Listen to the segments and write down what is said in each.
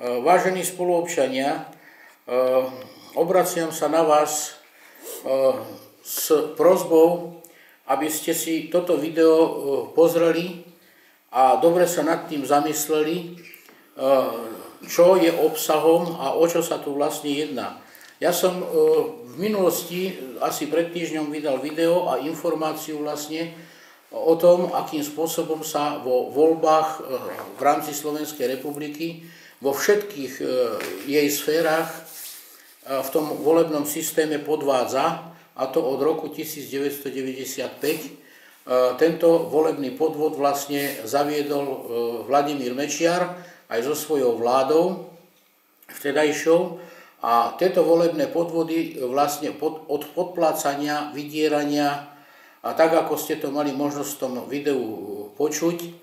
Vážení spoluobčania, obraciam sa na vás s prosbou, aby ste si toto video pozreli a dobre sa nad tým zamysleli, čo je obsahom a o čo sa tu vlastne jedná. Ja som v minulosti, asi pred týždňom, vydal video a informáciu vlastne o tom, akým spôsobom sa vo voľbách v rámci Slovenskej republiky vo všetkých jej sférach v tom volebnom systéme podvádza, a to od roku 1995. Tento volebný podvod vlastne zaviedol Vladimír Mečiar aj so svojou vládou vtedajšou, a tieto volebné podvody vlastne od podplácania, vydierania, a tak ako ste to mali možnosť v tom videu počuť,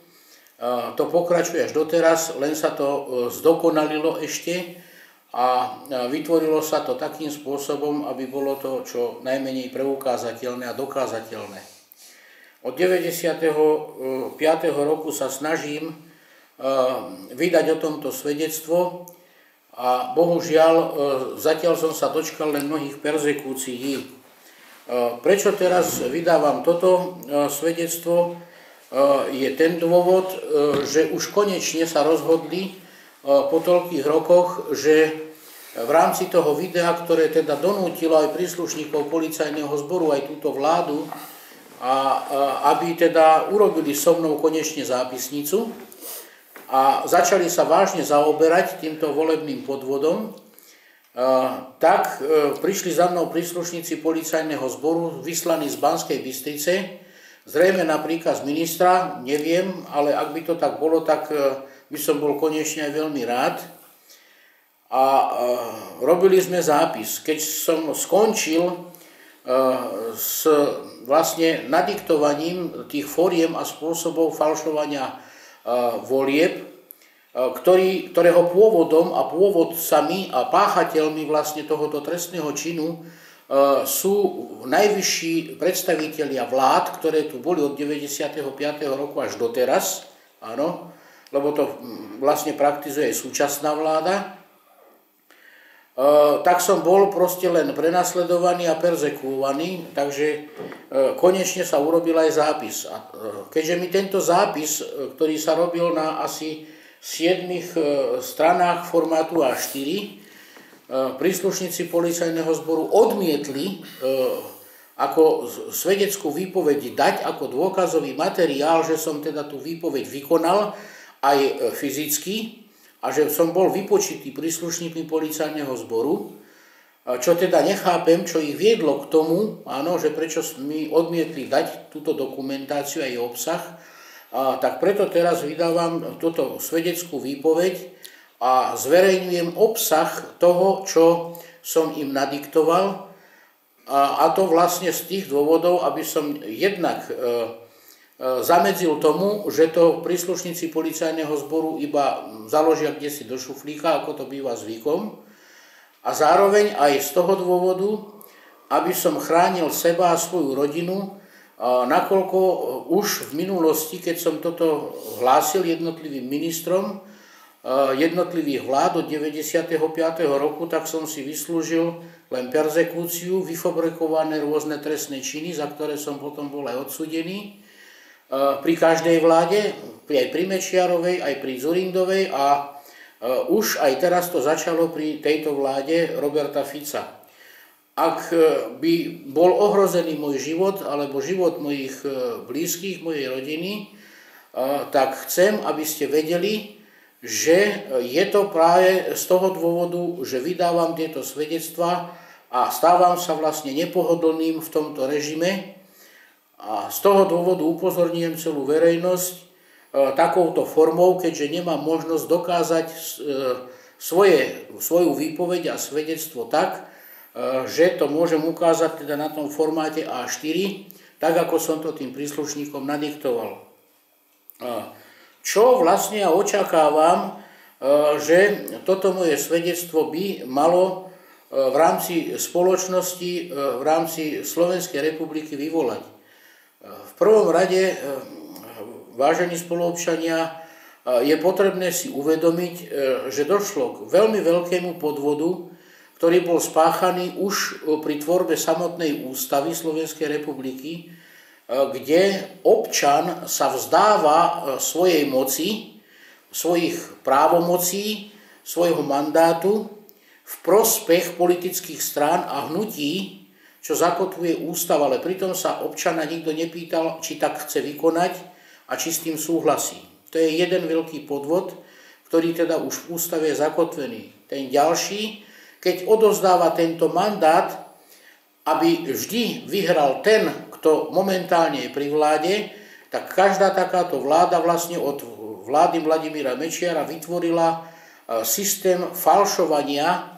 to pokračuje až doteraz, len sa to zdokonalilo ešte a vytvorilo sa to takým spôsobom, aby bolo to čo najmenej preukázateľné a dokázateľné. Od 95. roku sa snažím vydať o tomto svedectvo a bohužiaľ zatiaľ som sa dočkal len mnohých perzekúcií. Prečo teraz vydávam toto svedectvo? Je ten dôvod, že už konečne sa rozhodli po toľkých rokoch, že v rámci toho videa, ktoré teda donútilo aj príslušníkov policajného zboru, aj túto vládu, aby teda urobili so mnou konečne zápisnicu a začali sa vážne zaoberať týmto volebným podvodom, tak prišli za mnou príslušníci policajného zboru vyslaní z Banskej Bystrice, zrejme na príkaz ministra, neviem, ale ak by to tak bolo, tak by som bol konečne aj veľmi rád. A robili sme zápis. Keď som skončil s vlastne nadiktovaním tých foriem a spôsobov falšovania volieb, ktorého pôvodom a pôvodcami a páchateľmi vlastne tohoto trestného činu sú najvyšší predstavitelia vlád, ktoré tu boli od 95. roku až doteraz, áno, lebo to vlastne praktizuje súčasná vláda, tak som bol proste len prenasledovaný a perzekvovaný, takže konečne sa urobil aj zápis. A keďže mi tento zápis, ktorý sa robil na asi 7 stranách formátu A4, príslušníci policajného zboru odmietli ako svedeckú výpoveď dať ako dôkazový materiál, že som teda tú výpoveď vykonal aj fyzicky a že som bol vypočitý príslušníkmi policajného zboru, čo teda nechápem, čo ich viedlo k tomu, áno, že prečo mi odmietli dať túto dokumentáciu a jej obsah, tak preto teraz vydávam túto svedeckú výpoveď a zverejňujem obsah toho, čo som im nadiktoval, a to vlastne z tých dôvodov, aby som jednak zamedzil tomu, že to príslušníci policajného zboru iba založia kdesi do šuflíka, ako to býva zvykom, a zároveň aj z toho dôvodu, aby som chránil seba a svoju rodinu, nakoľko už v minulosti, keď som toto hlásil jednotlivým ministrom jednotlivých vlád od 95. roku, tak som si vyslúžil len perzekúciu, vyfabrikované rôzne trestné činy, za ktoré som potom bol aj odsúdený pri každej vláde, aj pri Mečiarovej, aj pri Dzurindovej, a už aj teraz to začalo pri tejto vláde Roberta Fica. Ak by bol ohrozený môj život alebo život mojich blízkych, mojej rodiny, tak chcem, aby ste vedeli, že je to práve z toho dôvodu, že vydávam tieto svedectvá a stávam sa vlastne nepohodlným v tomto režime, a z toho dôvodu upozorňujem celú verejnosť takouto formou, keďže nemám možnosť dokázať svoju výpoveď a svedectvo tak, že to môžem ukázať teda na tom formáte A4, tak ako som to tým príslušníkom nadiktoval. Čo vlastne ja očakávam, že toto moje svedectvo by malo v rámci spoločnosti, v rámci Slovenskej republiky vyvolať. V prvom rade, vážení spoluobčania, je potrebné si uvedomiť, že došlo k veľmi veľkému podvodu, ktorý bol spáchaný už pri tvorbe samotnej ústavy Slovenskej republiky, kde občan sa vzdáva svojej moci, svojich právomocí, svojho mandátu v prospech politických strán a hnutí, čo zakotvuje ústava, ale pritom sa občana nikto nepýtal, či tak chce vykonať a či s tým súhlasí. To je jeden veľký podvod, ktorý teda už v ústave je zakotvený. Ten ďalší, keď odovzdáva tento mandát, aby vždy vyhral ten, kto momentálne je pri vláde, tak každá takáto vláda vlastne od vlády Vladimíra Mečiara vytvorila systém falšovania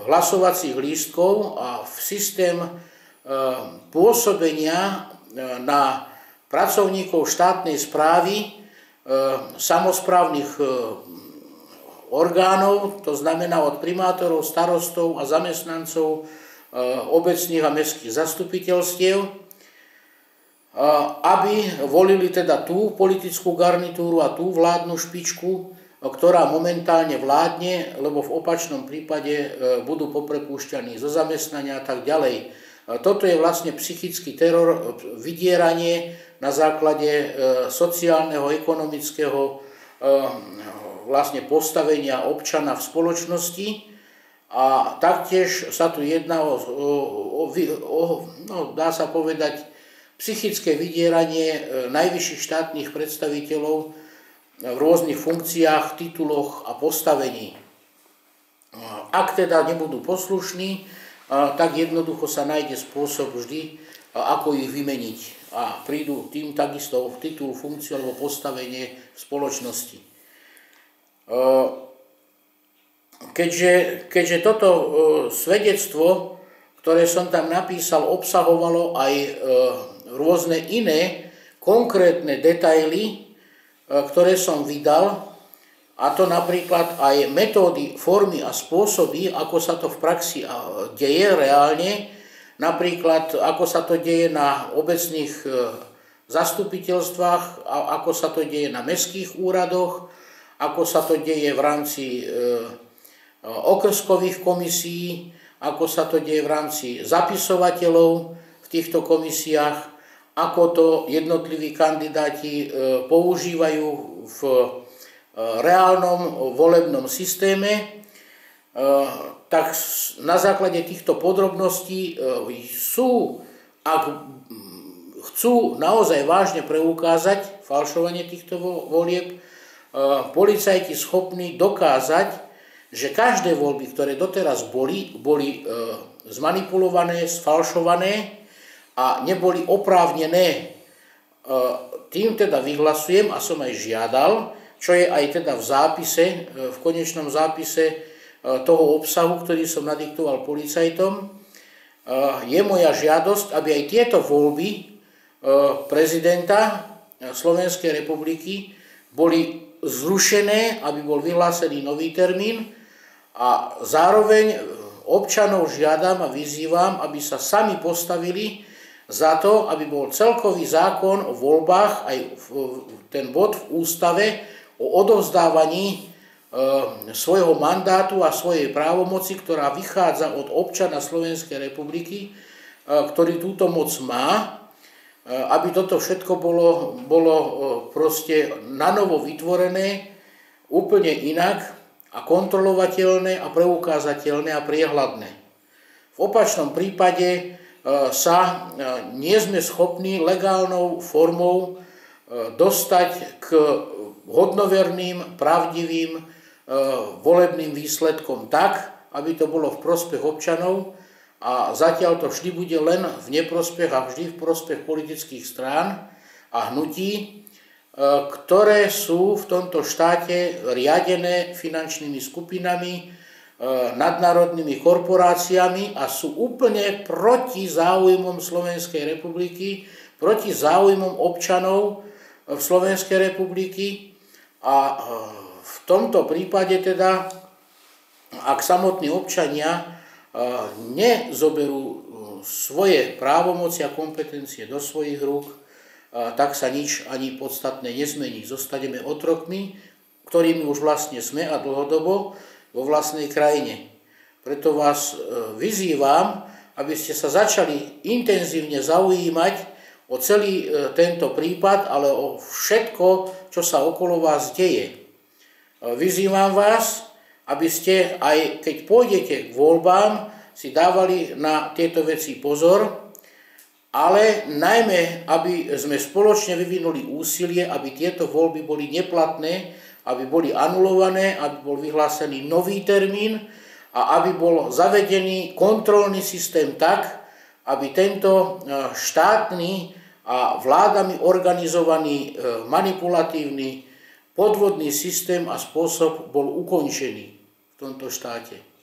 hlasovacích lístkov a systém pôsobenia na pracovníkov štátnej správy, samosprávnych orgánov, to znamená od primátorov, starostov a zamestnancov obecných a mestských zastupiteľstiev, aby volili teda tú politickú garnitúru a tú vládnu špičku, ktorá momentálne vládne, lebo v opačnom prípade budú poprepúšťaní zo zamestnania a tak ďalej. Toto je vlastne psychický teror, vydieranie na základe sociálneho, ekonomického vlastne postavenia občana v spoločnosti a taktiež sa tu jedná dá sa povedať, psychické vydieranie najvyšších štátnych predstaviteľov v rôznych funkciách, tituloch a postavení. Ak teda nebudú poslušní, tak jednoducho sa nájde spôsob vždy, ako ich vymeniť a prídu tým takisto v titul, funkciu alebo postavenie v spoločnosti. Keďže toto svedectvo, ktoré som tam napísal, obsahovalo aj rôzne iné konkrétne detaily, ktoré som vydal, a to napríklad aj metódy, formy a spôsoby, ako sa to v praxi deje reálne, napríklad ako sa to deje na obecných zastupiteľstvách, ako sa to deje na mestských úradoch, ako sa to deje v rámci okrskových komisií, ako sa to deje v rámci zapisovateľov v týchto komisiách, ako to jednotliví kandidáti používajú v reálnom volebnom systéme, tak na základe týchto podrobností sú, ak chcú naozaj vážne preukázať falšovanie týchto volieb, policajti schopní dokázať, že každé voľby, ktoré doteraz boli zmanipulované, sfalšované a neboli oprávnené. Tým teda vyhlasujem a som aj žiadal, čo je aj teda v zápise, v konečnom zápise toho obsahu, ktorý som nadiktoval policajtom, je moja žiadosť, aby aj tieto voľby prezidenta Slovenskej republiky boli zrušené, aby bol vyhlásený nový termín a zároveň občanov žiadam a vyzývam, aby sa sami postavili za to, aby bol celkový zákon o voľbách, aj ten bod v ústave o odovzdávaní svojho mandátu a svojej právomoci, ktorá vychádza od občana Slovenskej republiky, ktorý túto moc má, aby toto všetko bolo proste nanovo vytvorené úplne inak a kontrolovateľné a preukázateľné a priehľadné. V opačnom prípade sa nie sme schopní legálnou formou dostať k hodnoverným, pravdivým volebným výsledkom tak, aby to bolo v prospech občanov, a zatiaľ to vždy bude len v neprospech a vždy v prospech politických strán a hnutí, ktoré sú v tomto štáte riadené finančnými skupinami, nadnárodnými korporáciami a sú úplne proti záujmom Slovenskej republiky, proti záujmom občanov v Slovenskej republiky. A v tomto prípade teda, ak samotní občania nezoberú svoje právomoci a kompetencie do svojich rúk, tak sa nič ani podstatné nezmení. Zostaneme otrokmi, ktorými už vlastne sme a dlhodobo vo vlastnej krajine. Preto vás vyzývam, aby ste sa začali intenzívne zaujímať o celý tento prípad, ale o všetko, čo sa okolo vás deje. Vyzývam vás, aby ste, aj keď pôjdete k voľbám, si dávali na tieto veci pozor, ale najmä, aby sme spoločne vyvinuli úsilie, aby tieto voľby boli neplatné, aby boli anulované, aby bol vyhlásený nový termín a aby bol zavedený kontrolný systém tak, aby tento štátny a vládami organizovaný manipulatívny podvodný systém a spôsob bol ukončený v tomto štáte.